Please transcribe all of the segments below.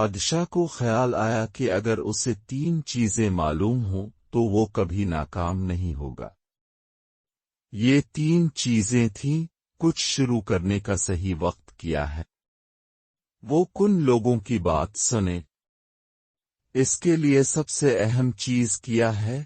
بادشاہ کو خیال آیا کہ اگر اسے 3 چیزیں معلوم ہوں تو وہ کبھی ناکام نہیں ہوگا۔ یہ 3 چیزیں تھیں۔ کچھ شروع کرنے کا صحیح وقت کیا ہے؟ وہ کن لوگوں کی بات سنے؟ اس کے لیے سب سے اہم چیز کیا ہے؟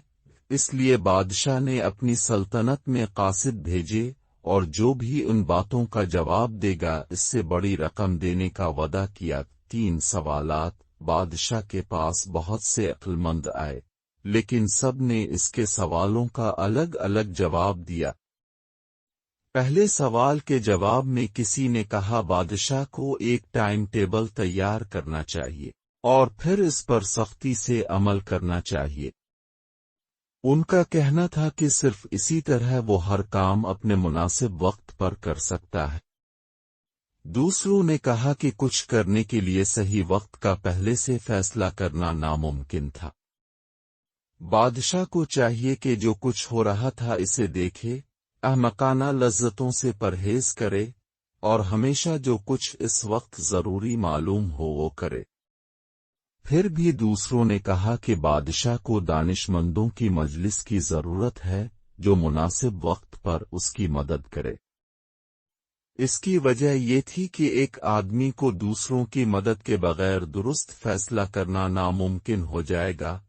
اس لیے بادشاہ نے اپنی سلطنت میں قاصد بھیجے، اور جو بھی ان باتوں کا جواب دے گا اس سے بڑی رقم دینے کا وعدہ کیا۔ 3 سوالات۔ بادشاہ کے پاس بہت سے عقل مند آئے، لیکن سب نے اس کے سوالوں کا الگ الگ جواب دیا۔ پہلے سوال کے جواب میں کسی نے کہا بادشاہ کو ایک ٹائم ٹیبل تیار کرنا چاہیے، اور پھر اس پر سختی سے عمل کرنا چاہیے۔ ان کا کہنا تھا کہ صرف اسی طرح وہ ہر کام اپنے مناسب وقت پر کر سکتا ہے۔ دوسروں نے کہا کہ کچھ کرنے کے لیے صحیح وقت کا پہلے سے فیصلہ کرنا ناممکن تھا۔ بادشاہ کو چاہیے کہ جو کچھ ہو رہا تھا اسے دیکھے، احمقانہ لذتوں سے پرہیز کرے، اور ہمیشہ جو کچھ اس وقت ضروری معلوم ہو وہ کرے۔ پھر بھی دوسروں نے کہا کہ بادشاہ کو دانش مندوں کی مجلس کی ضرورت ہے جو مناسب وقت پر اس کی مدد کرے۔ اس کی وجہ یہ تھی کہ ایک آدمی کو دوسروں کی مدد کے بغیر درست فیصلہ کرنا ناممکن ہو جائے گا،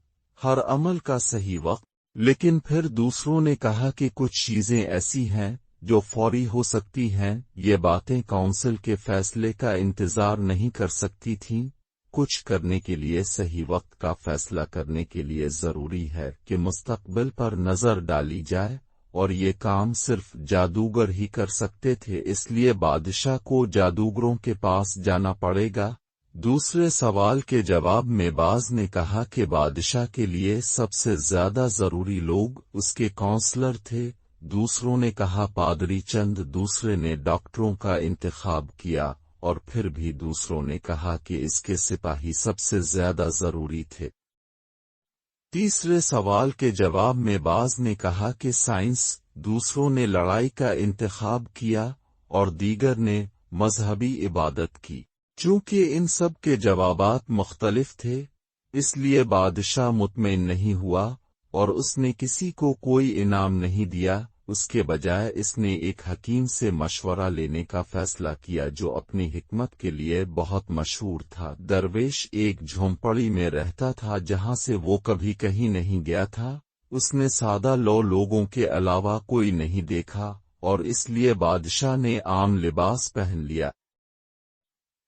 ہر عمل کا صحیح وقت۔ لیکن پھر دوسروں نے کہا کہ کچھ چیزیں ایسی ہیں جو فوری ہو سکتی ہیں، یہ باتیں کونسل کے فیصلے کا انتظار نہیں کر سکتی تھیں۔ کچھ کرنے کے لیے صحیح وقت کا فیصلہ کرنے کے لیے ضروری ہے کہ مستقبل پر نظر ڈالی جائے، اور یہ کام صرف جادوگر ہی کر سکتے تھے، اس لیے بادشاہ کو جادوگروں کے پاس جانا پڑے گا۔ دوسرے سوال کے جواب میں بعض نے کہا کہ بادشاہ کے لیے سب سے زیادہ ضروری لوگ اس کے کونسلر تھے، دوسروں نے کہا پادری چند، دوسرے نے ڈاکٹروں کا انتخاب کیا، اور پھر بھی دوسروں نے کہا کہ اس کے سپاہی سب سے زیادہ ضروری تھے۔ تیسرے سوال کے جواب میں بعض نے کہا کہ سائنس، دوسروں نے لڑائی کا انتخاب کیا، اور دیگر نے مذہبی عبادت کی۔ چونکہ ان سب کے جوابات مختلف تھے، اس لیے بادشاہ مطمئن نہیں ہوا، اور اس نے کسی کو کوئی انعام نہیں دیا۔ اس کے بجائے اس نے ایک حکیم سے مشورہ لینے کا فیصلہ کیا جو اپنی حکمت کے لیے بہت مشہور تھا۔ درویش ایک جھونپڑی میں رہتا تھا جہاں سے وہ کبھی کہیں نہیں گیا تھا، اس نے سادہ لوگوں کے علاوہ کوئی نہیں دیکھا، اور اس لیے بادشاہ نے عام لباس پہن لیا۔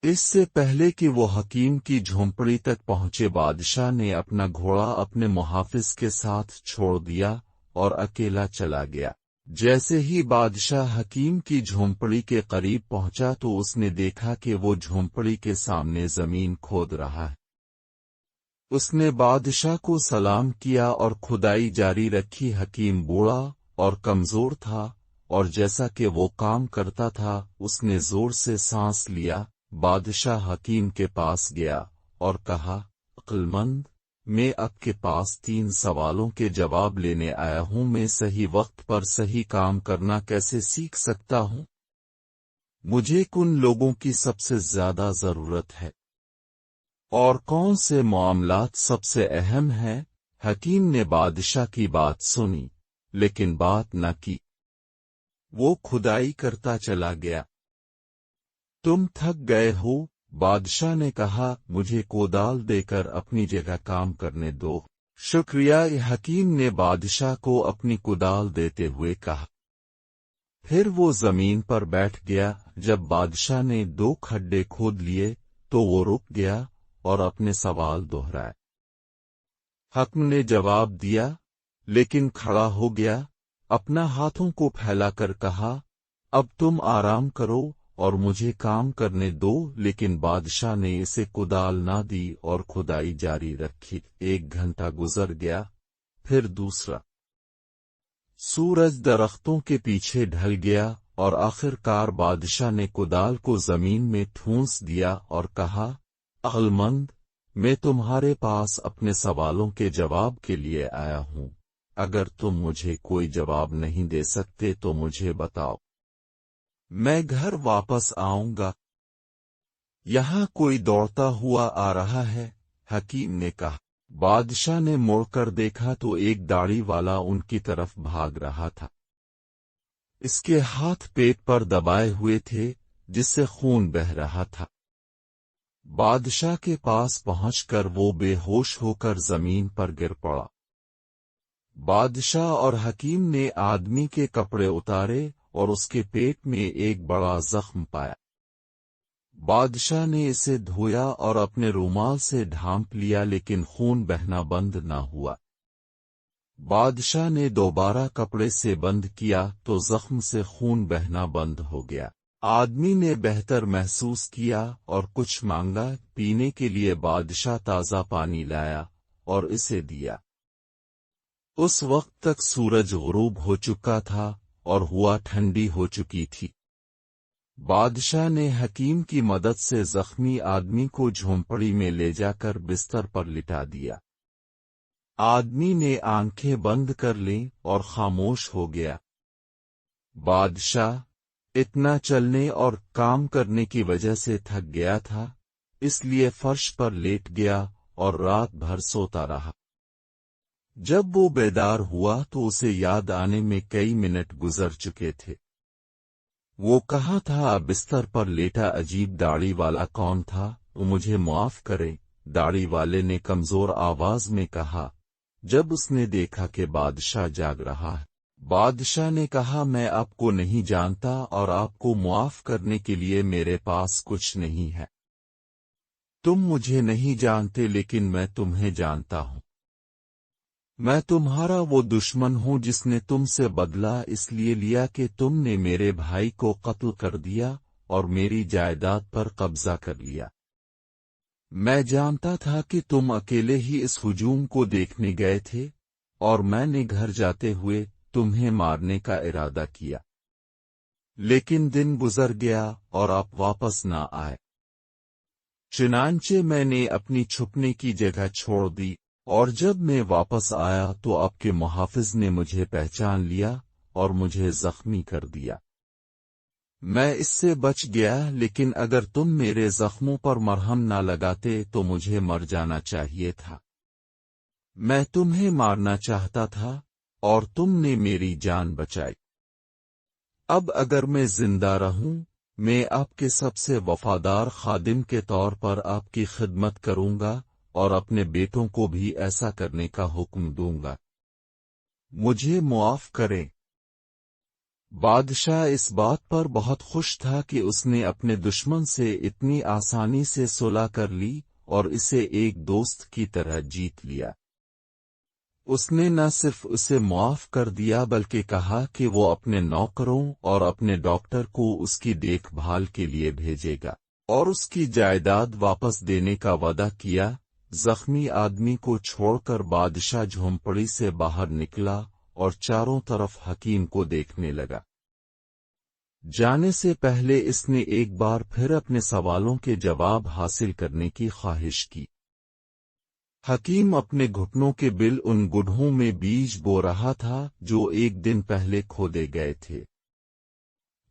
اس سے پہلے کہ وہ حکیم کی جھونپڑی تک پہنچے بادشاہ نے اپنا گھوڑا اپنے محافظ کے ساتھ چھوڑ دیا اور اکیلا چلا گیا۔ جیسے ہی بادشاہ حکیم کی جھونپڑی کے قریب پہنچا تو اس نے دیکھا کہ وہ جھونپڑی کے سامنے زمین کھود رہا ہے۔ اس نے بادشاہ کو سلام کیا اور کھدائی جاری رکھی۔ حکیم بوڑھا اور کمزور تھا، اور جیسا کہ وہ کام کرتا تھا اس نے زور سے سانس لیا۔ بادشاہ حکیم کے پاس گیا اور کہا، عقل مند، میں آپ کے پاس 3 سوالوں کے جواب لینے آیا ہوں، میں صحیح وقت پر صحیح کام کرنا کیسے سیکھ سکتا ہوں؟ مجھے کن لوگوں کی سب سے زیادہ ضرورت ہے، اور کون سے معاملات سب سے اہم ہیں؟ حکیم نے بادشاہ کی بات سنی، لیکن بات نہ کی۔ وہ کھدائی کرتا چلا گیا۔ تم تھک گئے ہو؟ بادشاہ نے کہا، مجھے کودال دے کر اپنی جگہ کام کرنے دو۔ شکریہ، حکیم نے بادشاہ کو اپنی کودال دیتے ہوئے کہا۔ پھر وہ زمین پر بیٹھ گیا۔ جب بادشاہ نے 2 کھڈے کھود لیے تو وہ رک گیا اور اپنے سوال دہرائے۔ حکم نے جواب دیا، لیکن کھڑا ہو گیا، اپنا ہاتھوں کو پھیلا کر کہا، اب تم آرام کرو اور مجھے کام کرنے دو، لیکن بادشاہ نے اسے کدال نہ دی اور کھدائی جاری رکھی۔ 1 گھنٹہ گزر گیا، پھر دوسرا۔ سورج درختوں کے پیچھے ڈھل گیا، اور آخر کار بادشاہ نے کدال کو زمین میں ٹھونس دیا اور کہا، عقل مند، میں تمہارے پاس اپنے سوالوں کے جواب کے لیے آیا ہوں، اگر تم مجھے کوئی جواب نہیں دے سکتے تو مجھے بتاؤ، میں گھر واپس آؤں گا۔ یہاں کوئی دوڑتا ہوا آ رہا ہے، حکیم نے کہا۔ بادشاہ نے مڑ کر دیکھا تو ایک داڑھی والا ان کی طرف بھاگ رہا تھا۔ اس کے ہاتھ پیٹ پر دبائے ہوئے تھے، جس سے خون بہہ رہا تھا۔ بادشاہ کے پاس پہنچ کر وہ بے ہوش ہو کر زمین پر گر پڑا۔ بادشاہ اور حکیم نے آدمی کے کپڑے اتارے اور اس کے پیٹ میں ایک بڑا زخم پایا۔ بادشاہ نے اسے دھویا اور اپنے رومال سے ڈھانپ لیا، لیکن خون بہنا بند نہ ہوا۔ بادشاہ نے دوبارہ کپڑے سے بند کیا تو زخم سے خون بہنا بند ہو گیا۔ آدمی نے بہتر محسوس کیا اور کچھ مانگا پینے کے لیے۔ بادشاہ تازہ پانی لایا اور اسے دیا۔ اس وقت تک سورج غروب ہو چکا تھا اور ہوا ٹھنڈی ہو چکی تھی۔ بادشاہ نے حکیم کی مدد سے زخمی آدمی کو جھونپڑی میں لے جا کر بستر پر لٹا دیا۔ آدمی نے آنکھیں بند کر لیں اور خاموش ہو گیا۔ بادشاہ اتنا چلنے اور کام کرنے کی وجہ سے تھک گیا تھا، اس لیے فرش پر لیٹ گیا اور رات بھر سوتا رہا۔ جب وہ بیدار ہوا تو اسے یاد آنے میں کئی منٹ گزر چکے تھے۔ وہ کہاں تھا؟ بستر پر لیٹا عجیب داڑھی والا کون تھا؟ مجھے معاف کریں، داڑھی والے نے کمزور آواز میں کہا، جب اس نے دیکھا کہ بادشاہ جاگ رہا ہے۔ بادشاہ نے کہا، میں آپ کو نہیں جانتا اور آپ کو معاف کرنے کے لیے میرے پاس کچھ نہیں ہے۔ تم مجھے نہیں جانتے لیکن میں تمہیں جانتا ہوں۔ میں تمہارا وہ دشمن ہوں جس نے تم سے بدلہ اس لیے لیا کہ تم نے میرے بھائی کو قتل کر دیا اور میری جائیداد پر قبضہ کر لیا۔ میں جانتا تھا کہ تم اکیلے ہی اس ہجوم کو دیکھنے گئے تھے اور میں نے گھر جاتے ہوئے تمہیں مارنے کا ارادہ کیا، لیکن دن گزر گیا اور آپ واپس نہ آئے۔ چنانچہ میں نے اپنی چھپنے کی جگہ چھوڑ دی، اور جب میں واپس آیا تو آپ کے محافظ نے مجھے پہچان لیا اور مجھے زخمی کر دیا۔ میں اس سے بچ گیا، لیکن اگر تم میرے زخموں پر مرہم نہ لگاتے تو مجھے مر جانا چاہیے تھا۔ میں تمہیں مارنا چاہتا تھا اور تم نے میری جان بچائی۔ اب اگر میں زندہ رہوں، میں آپ کے سب سے وفادار خادم کے طور پر آپ کی خدمت کروں گا اور اپنے بیٹوں کو بھی ایسا کرنے کا حکم دوں گا۔ مجھے معاف کریں۔ بادشاہ اس بات پر بہت خوش تھا کہ اس نے اپنے دشمن سے اتنی آسانی سے صلح کر لی اور اسے ایک دوست کی طرح جیت لیا۔ اس نے نہ صرف اسے معاف کر دیا بلکہ کہا کہ وہ اپنے نوکروں اور اپنے ڈاکٹر کو اس کی دیکھ بھال کے لیے بھیجے گا اور اس کی جائیداد واپس دینے کا وعدہ کیا۔ زخمی آدمی کو چھوڑ کر بادشاہ جھونپڑی سے باہر نکلا اور چاروں طرف حکیم کو دیکھنے لگا۔ جانے سے پہلے اس نے ایک بار پھر اپنے سوالوں کے جواب حاصل کرنے کی خواہش کی۔ حکیم اپنے گھٹنوں کے بل ان گڑھوں میں بیج بو رہا تھا جو ایک دن پہلے کھودے گئے تھے۔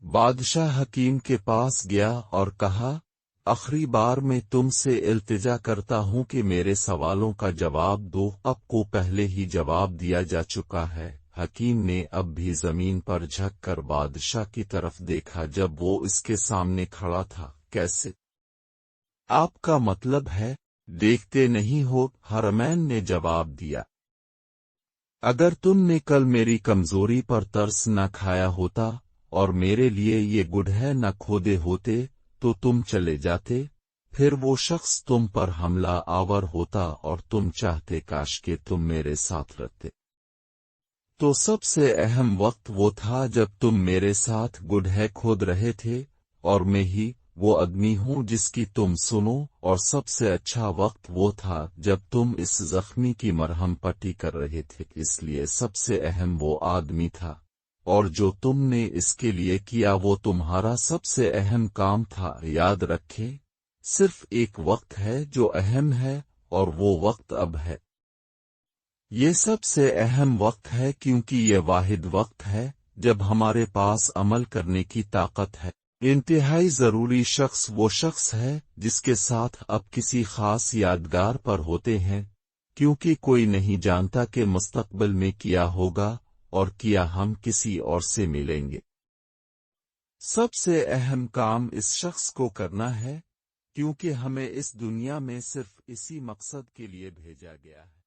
بادشاہ حکیم کے پاس گیا اور کہا، آخری بار میں تم سے التجا کرتا ہوں کہ میرے سوالوں کا جواب دو۔ آپ کو پہلے ہی جواب دیا جا چکا ہے۔ حکیم نے اب بھی زمین پر جھک کر بادشاہ کی طرف دیکھا جب وہ اس کے سامنے کھڑا تھا۔ کیسے؟ آپ کا مطلب ہے دیکھتے نہیں ہو؟ حرمین نے جواب دیا۔ اگر تم نے کل میری کمزوری پر ترس نہ کھایا ہوتا اور میرے لیے یہ گڑھے نہ کھودے ہوتے تو تم چلے جاتے، پھر وہ شخص تم پر حملہ آور ہوتا اور تم چاہتے کاش کہ تم میرے ساتھ رہتے۔ تو سب سے اہم وقت وہ تھا جب تم میرے ساتھ گڑھے کھود رہے تھے اور میں ہی وہ آدمی ہوں جس کی تم سنو، اور سب سے اچھا وقت وہ تھا جب تم اس زخمی کی مرہم پٹی کر رہے تھے، اس لیے سب سے اہم وہ آدمی تھا، اور جو تم نے اس کے لیے کیا وہ تمہارا سب سے اہم کام تھا۔ یاد رکھے، صرف ایک وقت ہے جو اہم ہے اور وہ وقت اب ہے۔ یہ سب سے اہم وقت ہے کیونکہ یہ واحد وقت ہے جب ہمارے پاس عمل کرنے کی طاقت ہے۔ انتہائی ضروری شخص وہ شخص ہے جس کے ساتھ اب کسی خاص یادگار پر ہوتے ہیں، کیونکہ کوئی نہیں جانتا کہ مستقبل میں کیا ہوگا اور کیا ہم کسی اور سے ملیں گے۔ سب سے اہم کام اس شخص کو کرنا ہے، کیونکہ ہمیں اس دنیا میں صرف اسی مقصد کے لیے بھیجا گیا ہے۔